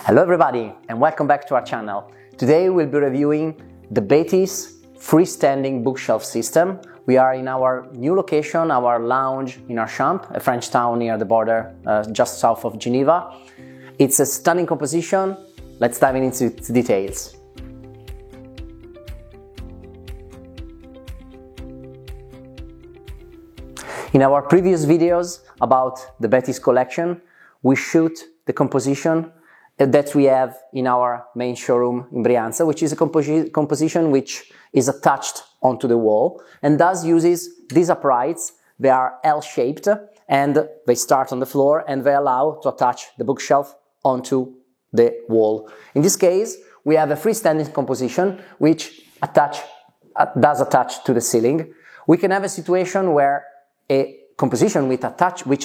Hello everybody and welcome back to our channel. Today we'll be reviewing the Betty's freestanding bookshelf system. We are in our new location, our lounge in Archamps, a French town near the border just south of Geneva. It's a stunning composition. Let's dive into its details. In our previous videos about the Betty's collection, we shoot the composition that we have in our main showroom in Brianza, which is a composition which is attached onto the wall and thus uses these uprights. They are L-shaped and they start on the floor and they allow to attach the bookshelf onto the wall. In this case, we have a freestanding composition which does attach to the ceiling. We can have a situation where a composition which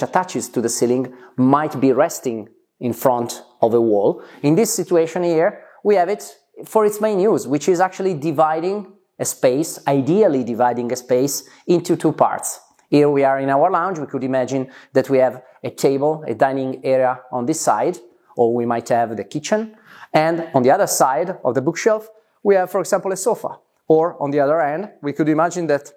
attaches to the ceiling might be resting in front of a wall. In this situation here, we have it for its main use, which is actually dividing a space, ideally dividing a space into two parts. Here we are in our lounge. We could imagine that we have a table, a dining area on this side, or we might have the kitchen. And on the other side of the bookshelf, we have, for example, a sofa. Or on the other end, we could imagine that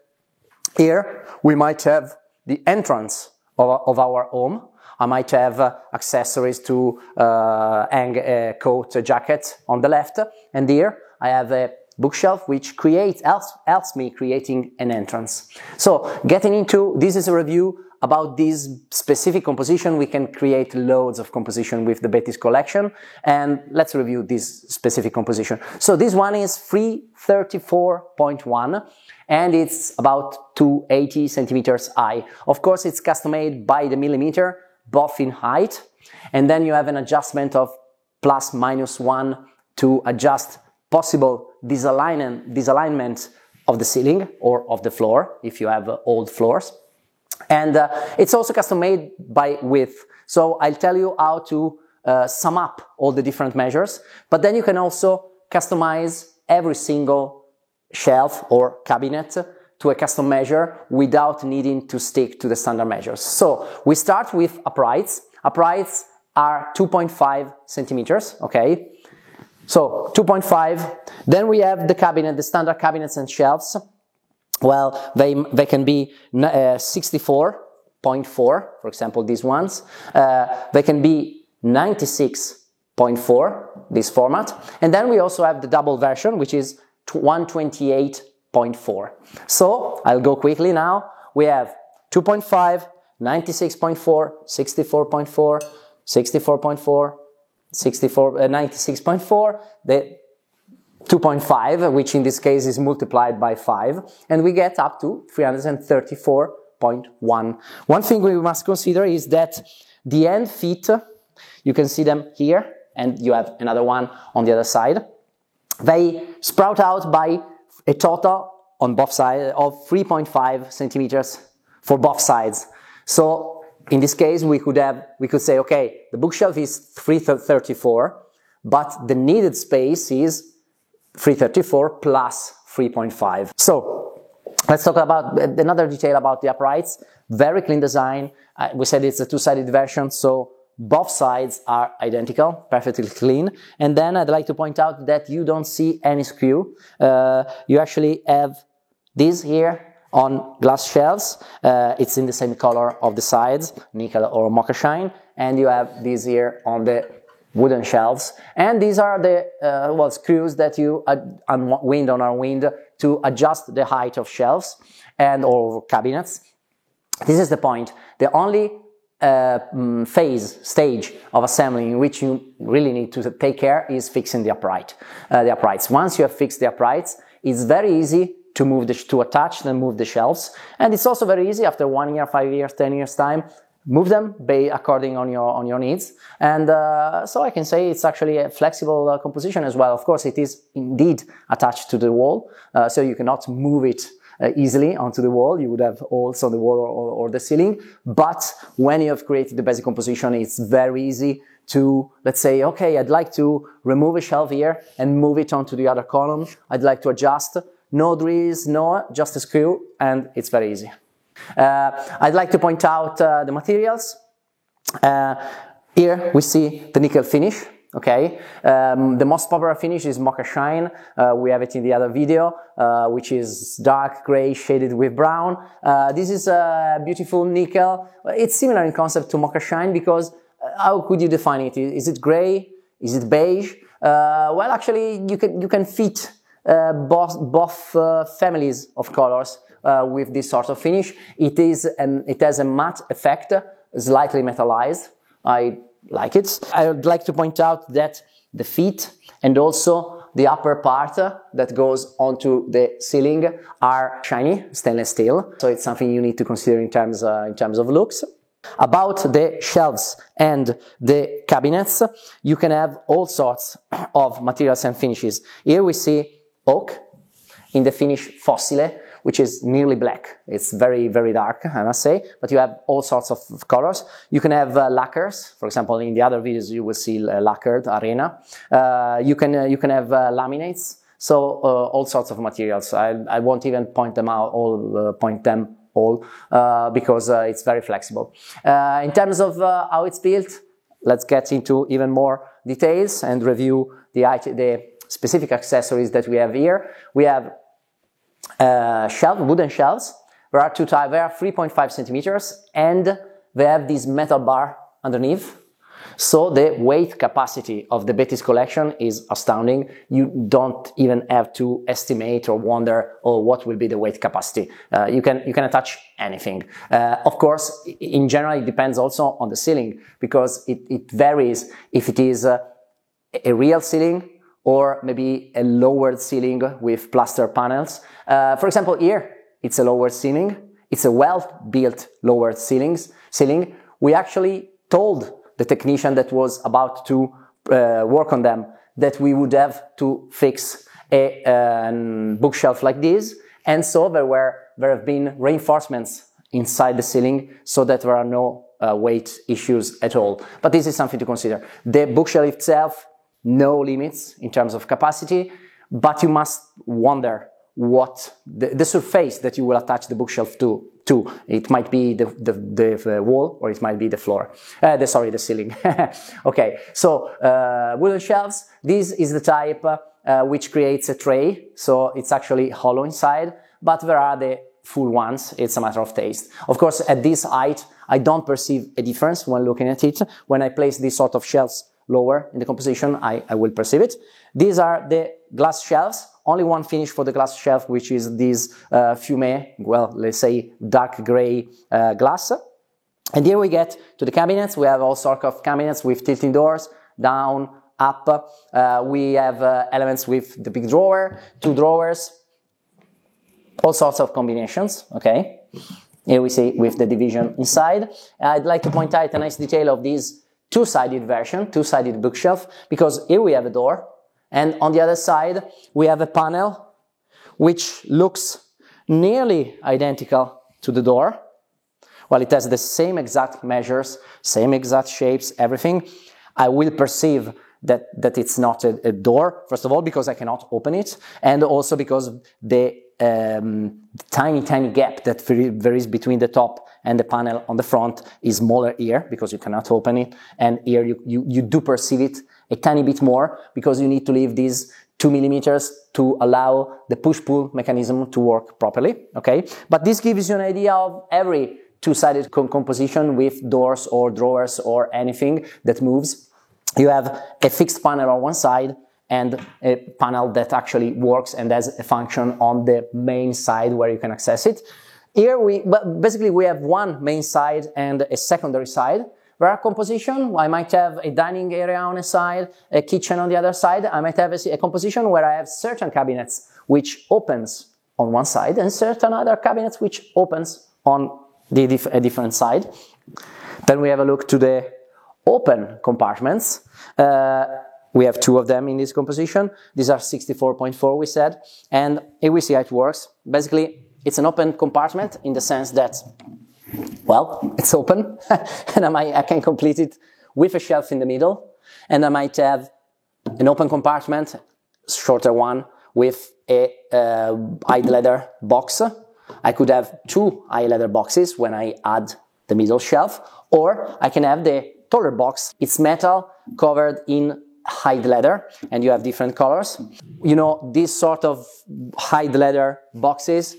here we might have the entrance of our home. I might have accessories to hang a coat, a jacket on the left, and here I have a bookshelf which helps me creating an entrance. So getting into, this is a review about this specific composition. We can create loads of composition with the Betty's collection, and let's review this specific composition. So this one is 334.1 and it's about 280 centimeters high. Of course, it's custom made by the millimeter, both in height, and then you have an adjustment of ±1 to adjust possible disalignment of the ceiling or of the floor if you have old floors. And it's also custom made by width. So I'll tell you how to sum up all the different measures, but then you can also customize every single shelf or cabinet to a custom measure without needing to stick to the standard measures. So we start with uprights. Uprights are 2.5 centimeters, okay? So 2.5. Then we have the cabinet, the standard cabinets and shelves. Well, they can be 64.4, for example, these ones. They can be 96.4, this format. And then we also have the double version, which is 128.4. So I'll go quickly now. We have 2.5, 96.4, 64.4, 64.4, 96.4, the 2.5, which in this case is multiplied by 5, and we get up to 334.1. One thing we must consider is that the end feet, you can see them here, and you have another one on the other side. They sprout out by a total on both sides of 3.5 centimeters for both sides. So in this case, we could say, okay, the bookshelf is 334, but the needed space is 334 plus 3.5. So let's talk about another detail about the uprights. Very clean design. We said it's a two-sided version, so both sides are identical, perfectly clean. And then I'd like to point out that you don't see any screw. You actually have this here on glass shelves. It's in the same color of the sides, nickel or mocha shine. And you have this here on the wooden shelves. And these are the screws that you unwind or unwind to adjust the height of shelves and or cabinets. This is the point. The only stage of assembly in which you really need to take care is fixing the uprights. Once you have fixed the uprights, it's very easy to attach and move the shelves, and it's also very easy after 1 year, 5 years, 10 years time, move them according on your needs. And so I can say it's actually a flexible composition as well. Of course, it is indeed attached to the wall, so you cannot move it easily onto the wall. You would have holes on the wall or the ceiling. But when you have created the basic composition, it's very easy to, let's say, okay, I'd like to remove a shelf here and move it onto the other column. I'd like to adjust. No drills, just a screw, and it's very easy. I'd like to point out the materials. Here we see the nickel finish Okay, the most popular finish is Mocha Shine. We have it in the other video, which is dark gray shaded with brown. This is a beautiful nickel. It's similar in concept to Mocha Shine because how could you define it? Is it gray? Is it beige? Well, actually, you can fit both families of colors with this sort of finish. It has a matte effect, slightly metallized. I like it. I would like to point out that the feet and also the upper part that goes onto the ceiling are shiny stainless steel. So it's something you need to consider in terms of looks. About the shelves and the cabinets, you can have all sorts of materials and finishes. Here we see oak in the finish Fossile, which is nearly black. It's very, very dark, I must say, but you have all sorts of colors. You can have lacquers. For example, in the other videos, you will see lacquered arena. You can have laminates. So all sorts of materials. I won't even point them all because it's very flexible. In terms of how it's built, let's get into even more details and review the specific accessories that we have here. We have wooden shelves. There are two types. They are 3.5 centimeters and they have this metal bar underneath. So the weight capacity of the Betty's collection is astounding. You don't even have to estimate or wonder, oh, what will be the weight capacity. You can attach anything. Of course, in general, it depends also on the ceiling because it varies if it is a real ceiling or maybe a lowered ceiling with plaster panels. For example, here, it's a lowered ceiling. It's a well-built lowered ceiling. We actually told the technician that was about to work on them that we would have to fix a bookshelf like this. And so there have been reinforcements inside the ceiling so that there are no weight issues at all. But this is something to consider. The bookshelf itself, no limits in terms of capacity, but you must wonder what the surface that you will attach the bookshelf to. It might be the wall or it might be the floor. The ceiling. Okay, so wooden shelves. This is the type which creates a tray, so it's actually hollow inside, but there are the full ones. It's a matter of taste. Of course, at this height, I don't perceive a difference when looking at it. When I place these sort of shelves lower in the composition, I will perceive it. These are the glass shelves. Only one finish for the glass shelf, which is this fumé, well, let's say dark gray glass. And here we get to the cabinets. We have all sorts of cabinets with tilting doors, down, up. We have elements with the big drawer, two drawers, all sorts of combinations, okay? Here we see with the division inside. I'd like to point out a nice detail of this two-sided version, two-sided bookshelf, because here we have a door, and on the other side we have a panel which looks nearly identical to the door. Well, it has the same exact measures, same exact shapes, everything. I will perceive that it's not a door, first of all, because I cannot open it, and also because the tiny gap that there is between the top and the panel on the front is smaller here, because you cannot open it, and here you do perceive it a tiny bit more, because you need to leave these 2 millimeters to allow the push-pull mechanism to work properly, okay? But this gives you an idea of every two-sided composition with doors or drawers or anything that moves. You have a fixed panel on one side and a panel that actually works and has a function on the main side where you can access it. Here basically we have one main side and a secondary side. There are composition. I might have a dining area on a side, a kitchen on the other side. I might have a composition where I have certain cabinets which opens on one side and certain other cabinets which opens on a different side. Then we have a look to the open compartments. We have two of them in this composition. These are 64.4, we said, and here we see how it works. Basically, it's an open compartment in the sense that, well, it's open, and I can complete it with a shelf in the middle, and I might have an open compartment, shorter one, with a high leather box. I could have two high leather boxes when I add the middle shelf, or I can have the taller box. It's metal covered in hide leather, and you have different colors. You know, these sort of hide leather boxes,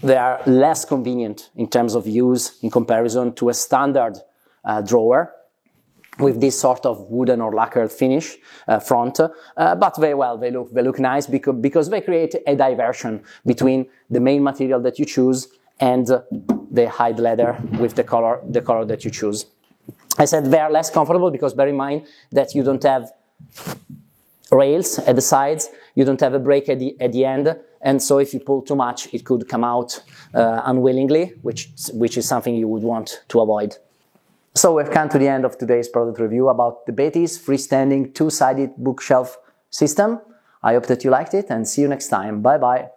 they are less convenient in terms of use in comparison to a standard drawer with this sort of wooden or lacquered finish front, but very well, they look nice because they create a diversion between the main material that you choose and the hide leather with the color that you choose. I said they are less comfortable because bear in mind that you don't have rails at the sides, you don't have a brake at the end, and so if you pull too much, it could come out unwillingly, which is something you would want to avoid. So we've come to the end of today's product review about the Betty's freestanding two-sided bookshelf system. I hope that you liked it, and see you next time. Bye bye.